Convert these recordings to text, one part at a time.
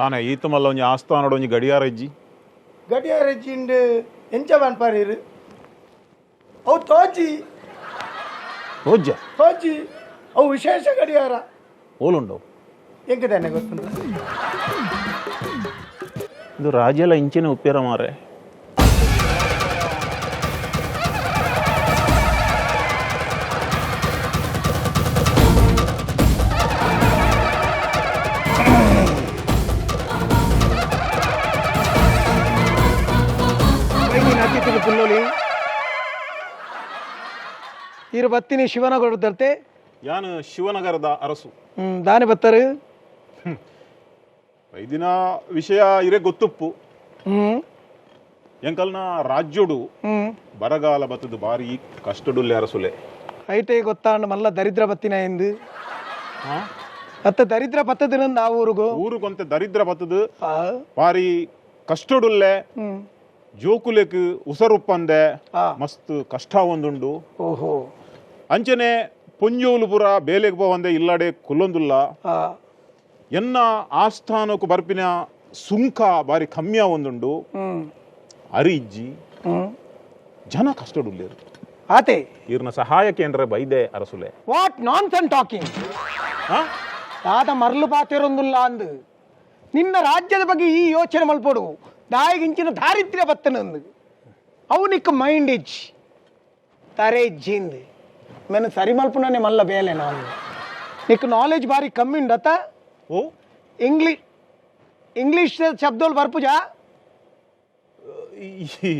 ಯಾನೆ ಈತ ಮಲ್ಲ ಒಂಜಿ ಆಸ್ಥಾನಡು ಒಂಜಿ ಗಡಿಯಾರ ಗಡಿಯಾರಜ್ಜಿಂಡು ಎಂಚ ಬನ್ಪಾರೀರು ಅವು ತೋಜಿ ಹೋಜ್ಜ ತೋಜಿ ಅವು ವಿಶೇಷ ಗಡಿಯಾರ ಓಲುಂಡವು ಎಂಕದೇನೆ ಗೊತ್ತುಂಟ ಇದು ರಾಜ್ಯಲ್ಲ ಇಂಚಿನ ಉಪ್ಪೇರ ಮಾರೆ ಪುಲ್ಲೋಲಿ ಇರು ಬತ್ತಿನಿ ಶಿವನಗರ ತರ್ತೆ ಯಾನು ಶಿವನಗರದ ಅರಸು ದಾನೆ ಬತ್ತರು ಐದಿನ ವಿಷಯ ಇರೇ ಗೊತ್ತುಪ್ಪು ಎಂಕಲ್ನ ರಾಜ್ಯೋಡು ಬರಗಾಲ ಬತ್ತದು ಬಾರಿ ಕಷ್ಟಡುಲ್ಲೆ ಅರಸುಲೆ ಐಟೇ ಗೊತ್ತಾಂಡ ಮಲ್ಲ ದರಿದ್ರ ಬತ್ತಿನ ಎಂದು ಅತ್ತ ದರಿದ್ರ ಬತ್ತದ ಆ ಊರುಗೊಂತೆ ದರಿದ್ರ ಬತ್ತದು ಬಾರಿ ಕಷ್ಟಡುಲ್ಲೆ ಜೋಕುಲೆಕ್ ಉಸರುಪ್ಪಂದೆ ಮಸ್ತ್ ಕಷ್ಟ ಒಂದುಂಡು ಓಹೋ ಅಂಚನೆ ಪುಂಜೋಲು ಪುರ ಬೇಲೆಗ್ ಬವಂದೆ ಇಲ್ಲಡೆ ಕುಲ್ಲೊಂದುಲ್ಲ ಎನ್ನ ಆಸ್ಥಾನಕ್ಕೂ ಬರ್ಪಿನ ಸುಂಕ ಬಾರಿ ಕಮ್ಮಿಯ ಒಂದುಂಡು ಅರಿ ಇಜ್ಜಿ ಜನ ಕಷ್ಟಡುಲ್ಲೇರು ಆತೆ ಇವ್ರನ್ನ ಸಹಾಯ ಕೇಂದ್ರ ಬೈದೆ ಅರಸುಲೆ ವಾಟ್ ನಾನ್ ಸೆನ್ ಟಾಕಿಂಗ್ ದಾದ ಮರಳು ಪಾತಿರೊಂದುಲ್ಲ ಅಂದು ನಿನ್ನ ರಾಜ್ಯದ ಬಗ್ಗೆ ಈ ಯೋಚನೆ ಮಲ್ಪಡು ದಾಯಿಗಿಂಚಿನ ದಾರಿದ್ರ್ಯ ಬತ್ತನಂದು ಅವನಿಕ್ ಮೈಂಡ್ ಇಚ್ ತರೆ ಜಿಂದ್ मैंने सरी मल्पने मल्ल बेले ನಾನು నీకు నాలెడ్జ్ బారీ కమ్మి ఉండత ఓ ఇంగ్లీష్ శబ్దోలు వర్పుజా ఈజీ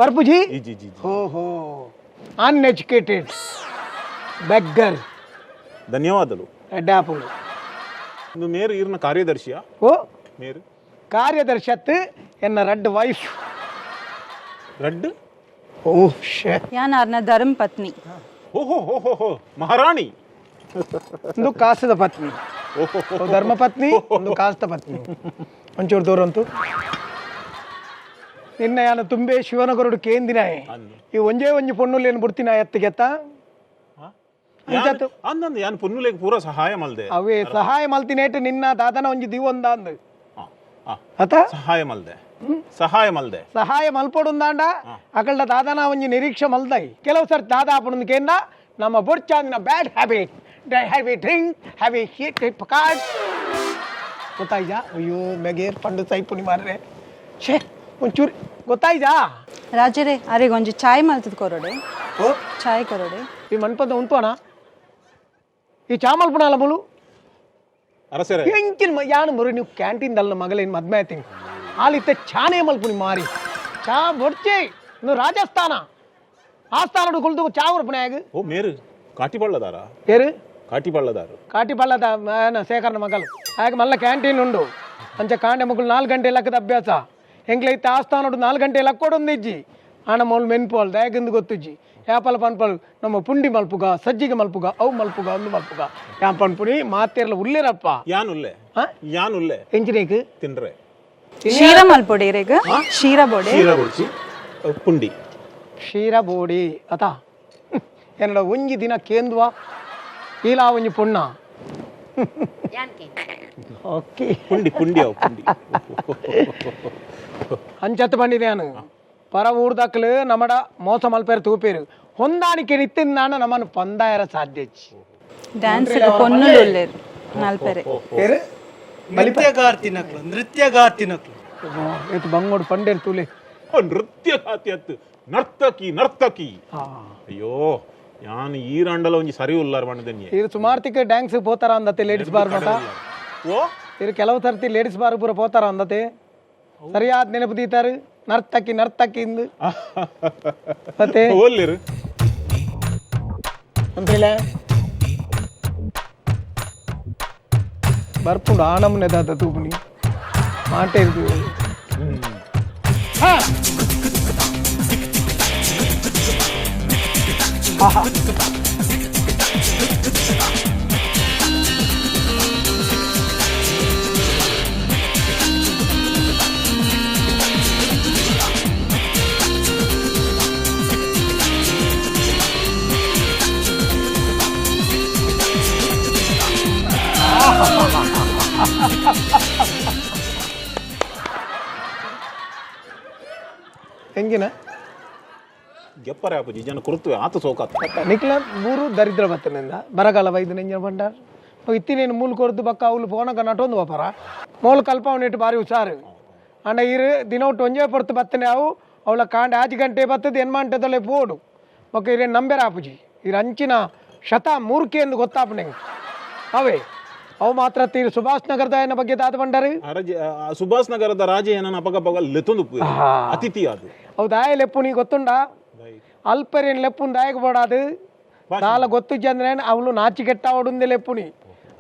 వర్పుజీ ఈజీ జీ ఓహో అన్ఎడ్యుకేటెడ్ బెగ్గర్ ಧನ್ಯವಾದಗಳು ಅಡ್ಡಾಪುಳು ಇದು ಮೇರು ಇರ್ನ ಕಾರ್ಯದರ್ಶಿಯಾ ಓ ಮೇರು ಕಾರ್ಯದರ್ಶತ್ ಎನ್ನ ರೆಡ್ ವೈಫ್ ರೆಡ್ ಓ ಶೇ ಯಾನ ಧರ್ಮ ಪತ್ನಿ ಓಹೋ ಹೋ ಹೋ ಹೋ ಮಹಾರಾಣಿ ಒಂದು ಕಾಸದ ಪತ್ನಿ ಧರ್ಮ ಪತ್ನಿ ಒಂದು ಕಾಸ್ತ ಪತ್ನಿ ಒಂಚೂರು ತೋರಂತು ನಿನ್ನ ಯಾನ ತುಂಬೆ ಶಿವನಗರುಡು ಕೇಂದಿನಾಯ್ ಈ ಒಂಜೇ ಒಂಜಿ ಪೊಣ್ಣುಲ್ ಏನು ಬಿಡ್ತೀನ ಎತ್ತಗೆತ್ತ ಅಂದಂದು ಯಾನ್ ಪೊನ್ನುಲೆಗ್ ಪೂರ ಸಹಾಯ ಮಲ್ದೆ ಅವೇ ಸಹಾಯ ಮಲ್ತಿನೇಟ್ ನಿನ್ನ ದಾದನ ಒಂಜಿ ದಿವೊಂದ ಅಂದ್ ಅತ ಸಹಾಯ ಮಲ್ದೆ ಸಹಾಯ ಮಲ್ಪೊಡುಂದಾಂಡ ಅಕಲ್ಡ ದಾದನ ಒಂಜಿ ನಿರೀಕ್ಷೆ ಮಲ್ದೈ ಕೆಲವು ಸರ್ ದಾದ ಆಪುಂದು ಕೇಂದ ನಮ್ಮ ಬೊಡ್ಚಾಂದಿನ bad habit have a drink have a heat card ಗೊತ್ತಾಯ್ಜಾ ಅಯ್ಯೋ ಮೆಗೇರ್ ಪಂಡು ಸೈಪುನಿ ಮಾರ್ರೆ ಛೇ ಒಂಚೂರು ಗೊತ್ತಾಯ್ಜಾ ರಾಜರೇ ಅರೆಗೆ ಒಂಜಿ ಚಾಯ್ ಮಲ್ತದ ಕೊರಡೆ ಓ ಚಾಯ್ ಕೊರಡೆ ಈ ಮನ್ಪದ ಉಂಟೋಣ ಈ ಚಾ ಮಲ್ಪುಣಲ್ಲ ಮುಲು ಅರಸರೆ ಎಂಕಿನ ಯಾನು ಮುರು ನೀವು ಕ್ಯಾಂಟೀನ್ ದಲ್ಲ ಮಗಳೇನು ಮದ್ಮೆ ಆಯ್ತೀನಿ ಆಲಿತ್ತೆ ಚಾನೇ ಮಲ್ಪುನಿ ಮಾರಿ ಚಾ ಬೊಡ್ಚೆ ನೀವು ರಾಜಸ್ಥಾನ ಆಸ್ಥಾನ ಕುಳಿತು ಚಾ ಉರ್ಪಣೆ ಆಗ ಓ ಮೇರು ಕಾಟಿಬಳ್ಳದಾರ ಏರು ಕಾಟಿಬಳ್ಳದ ಶೇಖರನ ಮಗಲು ಹಾಗೆ ಮಲ್ಲ ಕ್ಯಾಂಟೀನ್ ಉಂಡು ಅಂಚೆ ಕಾಂಡೆ ಮಕ್ಕಳು 4 ಗಂಟೆ ಲೆಕ್ಕದ ಅಭ್ಯಾಸ ಎಂಗ್ಲೈತೆ ಆಸ್ಥಾನ 4 ಗಂಟೆ ಲೆಕ್ಕ ಕೊಡೊಂದಿಜ್ಜಿ ಆಣ ಮೌಲ್ ಮೆನ್ಪೋಲ್ ದಯಗಂದು ಗೊತ್ತಿಜ್ಜಿ ಯಾಪಲ್ ಪನ್ಪಲ್ ನಮ್ಮ ಪುಂಡಿ ಮಲ್ಪುಗ ಸಜ್ಜಿಗೆ ಮಲ್ಪುಗ ಅವು ಮಲ್ಪುಗ ಒಂದು ಮಲ್ಪುಗ ಯಾ ಪನ್ಪುನಿ ಮಾತೇರ್ಲ ಉಲ್ಲೇರಪ್ಪ ಯಾನುಲ್ಲೆ ಎಂಚಿನೇಕ್ ತಿನ್ರೆ ಶೀರ ಮಲ್ಪೊಡೆ ರೇಗ ಶೀರ ಬೋಡೆ ಪುಂಡಿ ಕ್ಷೀರ ಬೋಡಿ ಅತ ಏನಡ ಒಂಜಿ ದಿನ ಕೇಂದ್ವ ಈಲಾ ಒಂಜಿ ಪುಣ್ಣ ಓಕೆ ಪುಂಡಿ ಪುಂಡಿ ಅವು ಪುಂಡಿ ಅಂಚತ್ತು ಬಂದಿದೆ ನಾನು ಪರ ಊರ್ದಕ್ಲು ನಮ್ಮಡ ಮೋಸ ಮಲ್ಪೇರು ತೂಪೇರು ಹೊಂದಾಣಿಕೆ ನಿತ್ತಿಂದಾಣ ನಮ್ಮನ್ನು ಪಂದಾಯರ ಸಾಧ್ಯ ಡ್ಯಾನ್ಸ್ ಪೊನ್ನುಲುಲ್ಲೇರು ನಾಲ್ಪೆರೆ ನೃತ್ಯಗಾರ್ತಿನಕ್ಲು ಏತು ಬಂಗೋಡು ಪಂಡೇರು ತೂಲೆ ನೃತ್ಯಗಾತಿ ಅತ್ತು ನರ್ತಕಿ ಅಯ್ಯೋ ಯಾನ್ ಈ ರಂಡಲ ಒಂಜಿ ಸರಿ ಉಲ್ಲಾರ ಬಣ್ಣದನ್ನಿ ಇದು ಸುಮಾರ್ತಿಗೆ ಡ್ಯಾನ್ಸ್ ಪೋತಾರ ಅಂದತೆ ಲೇಡೀಸ್ ಬಾರ್ ಮಟ ಓ ಇದು ಕೆಲವು ಸರ್ತಿ ಲೇಡೀಸ್ ಬಾರ್ ಪೂರ ಪೋತಾರ ಅಂದತೆ ಸರಿಯಾದ ನೆನಪು ದೀತಾರು ನರ್ತಕಿ ಇಂದು ಮತ್ತೆ ಓಲ್ಲೇರು ಅಂತೇಳ ಬರ್ಪುಂಡು ಆ ನಮ್ನೆ ದಾದ ತೂಪುನಿ ಮಾಟೆ ಇರ್ತೀವಿ ಹೆಂಗಿನ ಗೆಪ್ಪರೆ ಆಪುಜಿ ಜನ ಕೊಡ್ತೇವೆ ಆತ ಸೋಕಾತ ನಿಕ್ಲ ಮೂರು ದರಿದ್ರ ಬತ್ತನಿಂದ ಬರಗಾಲ ವೈದ್ಯ ನೆಂಜ ಬಂಡಾರ ಇತ್ತಿನೇನು ಮೂಲ ಕೊಡ್ದು ಬಕ್ಕ ಅವಳು ಫೋನಕ ನಟೊಂದು ವಾಪರ ಮೂಲ ಕಲ್ಪವನ್ನಿಟ್ಟು ಬಾರಿ ಹುಷಾರು ಅಂಡ ಇರು ದಿನ ಒಟ್ಟು ಒಂಜೇ ಪೊರ್ತು ಬತ್ತನೆ ಅವು ಅವಳ ಕಾಂಡ 5 ಗಂಟೆ ಬತ್ತದ ಎನ್ಮಾಂಟದಲ್ಲೇ ಪೋಡು ಬೊಕ್ಕ ಇರೇ ನಂಬೆರ ಆಪುಜಿ ಇರು ಅಂಚಿನ ಶತ ಮೂರ್ಕೆ ಎಂದು ಗೊತ್ತಾಪಣೆ ಅವೇ ಅವು ಮಾತ್ರ ತೀರು ಸುಭಾಷ್ ನಗರದ ಏನ ಬಗ್ಗೆ ದಾದ ಬಂಡಾರು ಸುಭಾಷ್ ನಗರದ ರಾಜ ಏನನ್ನ ಅಪಗ ಲೆತ್ತೊಂದು ಅತಿಥಿ ಅದು ಅವು ದಾಯ ಲೆಪ್ಪು ನೀ ಗೊತ್ತುಂಡ ಅಲ್ಪರೇನು ಲೆಪ್ಪುನ್ ದಾಯకు పోడాదు చాలా ಗೊತ್ತು ಚಂದ್ರೇನ್ ಅವಳು ನಾಚಿಕೆಟ್ಟ ಓಡುಂದೆ ಲೆಪ್ಪುನಿ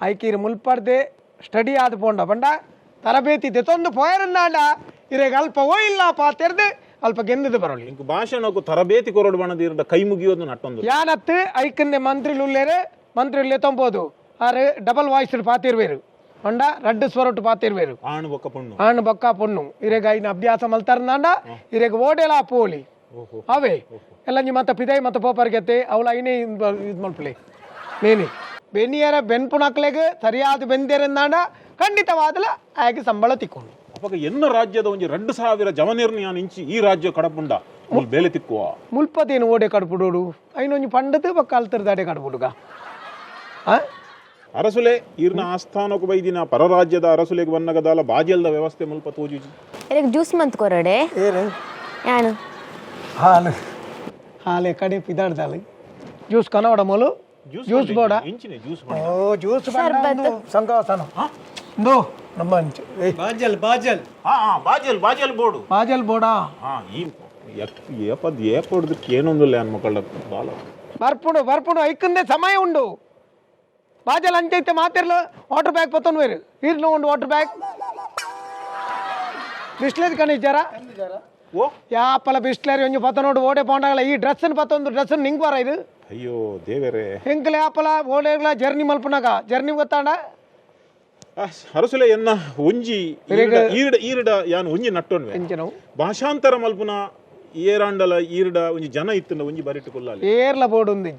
ಐಕೀರು ಮುಲ್ಪಡ್ದೆ ಸ್ಟಡಿ ಆದ ಪೋಂಡ ಬಂಡ ತರಬೇತಿ ತೆತ್ತೊಂದು ಪೋಯರನ್ನಾಂಡ ಇರೇಗ ಅಲ್ಪ ಓಯಿಲ್ಲಪ್ಪ ತೆರೆದು ಅಲ್ಪ ಗೆಂದದು ಬರೋಳಿ ಇಂಕು ಭಾಷಣಕ್ಕೂ ತರಬೇತಿ ಕೊರಡು ಬಣದಿರ ಕೈ ಮುಗಿಯೋದು ನಟ್ಟೊಂದು ಯಾನತ್ತು ಐಕಂದೆ ಮಂತ್ರಿಲು ಉಳ್ಳೇರೆ ಮಂತ್ರಿಲು ಎತ್ತೊಂಬೋದು ಆರು ಡಬಲ್ ವಾಯ್ಸ್ ಪಾತಿರ್ವೇರು ಬಂಡ ರಡ್ಡು ಸ್ವರಟ್ಟು ಪಾತಿರ್ವೇರು ಆಣು ಬೊಕ್ಕ ಪೊಣ್ಣು ಇರೇಗ ಐನ ಅಭ್ಯಾಸ ಮಲ್ತಾರನಾಂಡ ಇರೇಗ ಓಡೆಲ ಪೋಲಿ ಅವೇ ಎಲ್ಲ ಮತ್ತೆ ಪಿದೈ ಮತ್ತೆ ಪೋಪರ್ಗೆತ್ತೆ ಅವಳ ಐನೇ ಇದು ಮಲ್ಪಲೆ ಮೇನಿ ಬೆನ್ನಿಯರ ಬೆನ್ಪುಣಕ್ಲೆಗೆ ಸರಿಯಾದ ಬೆಂದೇರೆಂದಾಂಡ ಖಂಡಿತವಾದಲ ಆಗಿ ಸಂಬಳ ತಿಕ್ಕೊಂಡು ಅವಾಗ ಎನ್ನ ರಾಜ್ಯದ ಒಂದು 2000 ಜವನಿರ್ನಿಯ ಇಂಚಿ ಈ ರಾಜ್ಯ ಕಡಪುಂಡ ಬೇಲೆ ತಿಕ್ಕುವ ಮುಲ್ಪದೇನು ಓಡೆ ಕಡ್ಪುಡೋಡು ಐನೊಂದು ಪಂಡದು ಬಕ್ಕ ಅಲ್ತರದಾಡೆ ಕಡ್ಪುಡುಗ ಅರಸುಲೆ ಈರ್ನ ಆಸ್ಥಾನಕ್ಕೆ ಬೈದಿನ ಪರರಾಜ್ಯದ ಅರಸುಲೆಗೆ ಬನ್ನಗದಾಲ ಬಾಜಲ್ದ ವ್ಯವಸ್ಥೆ ಮುಲ್ಪ ತೋಜುಜಿ ಜ್ಯೂಸ್ ಮಂತ್ ಕೊರಡೆ ಏನು ಯಾನು ಹಾಲು ಹಾಲೆ ಕಡೆ ಪಿದಾಡ್ದಾಲೆ ಜ್ಯೂಸ್ ಕನವಡ ಮೊಲು ಜ್ಯೂಸ್ ಬೋಡ ಇಂಚಿನ ಜ್ಯೂಸ್ ಓ ಜ್ಯೂಸ್ ಸಂಕಾಸನ ದೋ ನಮ್ಮ ಅಂಚೆ ಬಾಜಲ್ ಬಾಜಲ್ ಬಾಜಲ್ ಬೋರ್ಡು ಬಾಜಲ್ ಬೋಡಾ ಈ ಏಪದ್ ಏಪಡ್ದಕ್ಕೆ ಏನೊಂದಿಲ್ಲ ಅನ್ ಮಕ್ಕಳ ಬಾಲ ಬರ್ಪುಡು ಐಕಂದೆ ಸಮಯ ಉಂಡು ಬಾಜಲ್ ಅಂಚೈತೆ ಮಾತಿರ್ಲ ವಾಟರ್ ಬ್ಯಾಗ್ ಪತ್ತೊಂದು ಬೇರೆ ಇರ್ನ ಒಂದು ವಾಟರ್ ಬ್ಯಾಗ್ ಬಿಸ್ಲೇದ್ ಕಣಿಜಾರ ಓ ಯಾಪಲ ಬಿಸ್ಲೇರಿ ಒಂಜು ಪತ್ತ ನೋಡು ಓಡೆ ಪೋಂಡಾಗಲ ಈ ಡ್ರೆಸ್ಸನ್ ಪತ್ತೊಂದು ಡ್ರೆಸ್ಸನ್ ನಿಂಗ್ ಬರ ಇದು ಅಯ್ಯೋ ದೇವರೇ ಹೆಂಕಲೆ ಯಾಪಲ ಓಡೆಗ್ಲ ಜರ್ನಿ ಮಲ್ಪನಾಗ ಜರ್ನಿ ಗೊತ್ತಾಂಡ ಅರಸುಲೆ ಎನ್ನ ಒಂಜಿ ಈರಡ ಯಾನ್ ಒಂಜಿ ನಟ್ಟೊನ್ವೆ ಎಂಚನವು ಭಾಷಾಂತರ ಮಲ್ಪುನ ಏರಾಂಡಲ ಈರಡ ಒಂಜಿ ಜನ ಇತ್ತಂಡ ಒಂಜಿ ಬರಿಟ್ಟು ಕೊಲ್ಲಾಲಿ ಏರ್ಲ ಬೋರ್ಡ್ ఉంది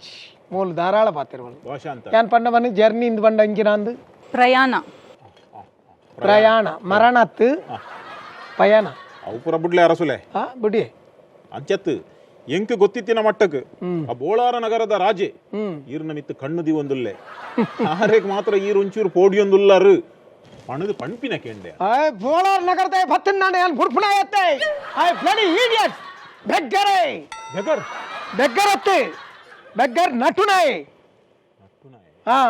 ಮೂಲ ಧಾರಾಳ ಪಾತಿರ್ವನು ಭಾಷಾಂತರ ಯಾನ್ ಪಂಡವನು ಜರ್ನಿ ಇಂದ ಬಂಡ ಇಂಚಿನ ಅಂದು ಪ್ರಯಾಣ ಮರಣತ್ ಪಯಣ ಅವು ಪುರ ಬುಡ್ಲೆ ಅರಸುಲೆ ಬಿಡಿ ಅಂಚತ್ ಎಂಕ್ ಗೊತ್ತಿತ್ತಿನ ಮಟ್ಟಕ್ಕೆ ಆ ಬೋಳಾರ ನಗರದ ರಾಜೆ ಈರ್ನ ಮಿತ್ತು ಕಣ್ಣುದಿ ಒಂದುಲ್ಲೆ ಆರೇಕ್ ಮಾತ್ರ ಈರ್ ಒಂಚೂರು ಪೋಡಿಯೊಂದುಲ್ಲಾರು ಪಣದು ಪಣ್ಪಿನ ಕೆಂಡೆ ಬೋಳಾರ ನಗರದ ಬತ್ತನ್ನಾಂಡ ಯಾನ್ ಬುಡ್ಪುಣ ಎತ್ತೆ ಐ ಬ್ಲಡಿ ಇಡಿಯಟ್ ಬೆಗ್ಗರೆ ಬೆಗ್ಗರತ್ತೆ ಬೆಗ್ಗರ್ ನಟುನಾಯ್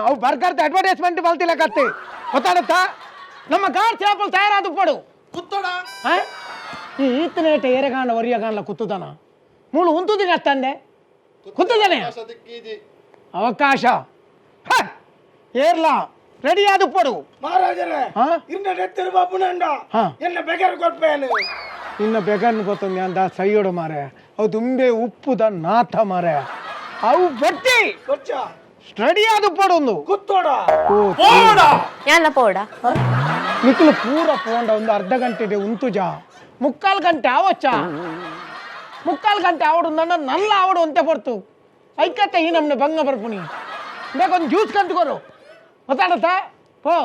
ಅವು ಬರ್ಗರ್ದ ಅಡ್ವರ್ಟೈಸ್ಮೆಂಟ್ ಬಲ್ತಿಲ್ಲ ಕತ್ತೆ ಗೊತ್ತಾಡುತ್ತಾ ನಮ್ಮ ಕಾರ್ చేపలు ತಯಾರಾದ ಪಡು ಕುತ್ತೋಡ ಈ ಈತನೇಟ ಏರೆಗಾಂಡ ಒರಿಯಗಾಂಡ್ಲ ಕುತ್ತುದಾನ ಮೂಳು ಉಂತುದಿ ನಷ್ಟಂದೆ ಕುತ್ತುದಾನೆ ಅವಕಾಶ ಏರ್ಲಾ ರೆಡಿ ಆದ ಪಡು ಮಹಾರಾಜರೇ ಇನ್ನ ನೆತ್ತರು ಬಾಪುನಂಡ ಎನ್ನ ಬೆಗರ್ ಕೊಟ್ಪೇನು ಇನ್ನ ಬೆಗನ್ ಗೊತ್ತೊಂದು ಅಂದ ಸೈಯೋಡು ಮಾರೆ ಅವು ತುಂಬೆ ಉಪ್ಪುದ ನಾಥ ಮಾರೆ ಅವು ಬಟ್ಟಿ ಸ್ಟಡಿ ಆದ ಪಡು ಒಂದು ಕುತ್ತೋಡ ಯಾನ ಪೋಡ ನಿಕ್ಲು ಪೂರ ಪೋಂಡ ಒಂದು ಅರ್ಧ ಗಂಟೆ ಉಂತುಜಾ 3/4 ಗಂಟೆ ಆವಚ್ಚ 3/4 ಗಂಟೆ ಆವಡು ನಲ್ಲ ಆವಡು ಅಂತೆ ಬರ್ತು ಐಕತ್ತೆ ಈ ನಮ್ನೆ ಭಂಗ ಬರ್ಪುನಿ ಬೇಕೊಂದು ಜ್ಯೂಸ್ ಕಂಟ್ಕೊರು ಗೊತ್ತಾಡತ್ತಾ ಪೋ